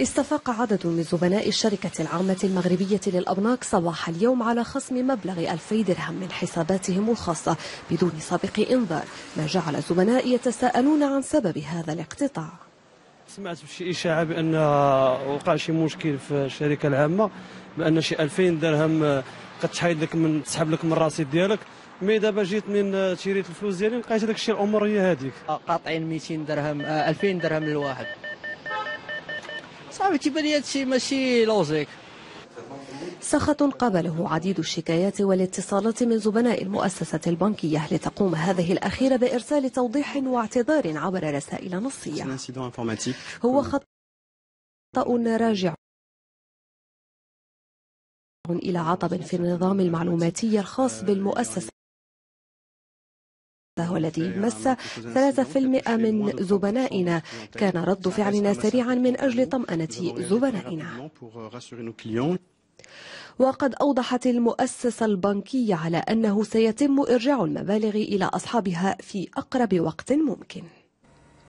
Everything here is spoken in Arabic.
استفاق عدد من زبناء الشركة العامة المغربية للأبناق صباح اليوم على خصم مبلغ 2000 درهم من حساباتهم الخاصة بدون سابق إنذار، ما جعل الزبناء يتساءلون عن سبب هذا الاقتطاع. سمعت بشي إشاعة بأن وقع شي مشكل في الشركة العامة، بأن شي 2000 درهم تسحب لك من الرصيد ديالك، مي دابا جيت من شريت الفلوس ديالي لقيت داك الشيء الأمور هي هذيك. قاطعين 200 درهم 2000 درهم للواحد. صافي تيبان لي هادشي ماشي لوجيك. سخط قابله عديد الشكايات والاتصالات من زبناء المؤسسة البنكية لتقوم هذه الأخيرة بإرسال توضيح واعتذار عبر رسائل نصية. هو خطأ راجع إلى عطب في النظام المعلوماتي الخاص بالمؤسسة، والذي مس 3% من زبنائنا. كان رد فعلنا سريعا من أجل طمأنة زبنائنا. وقد أوضحت المؤسسة البنكية على أنه سيتم إرجاع المبالغ إلى أصحابها في أقرب وقت ممكن.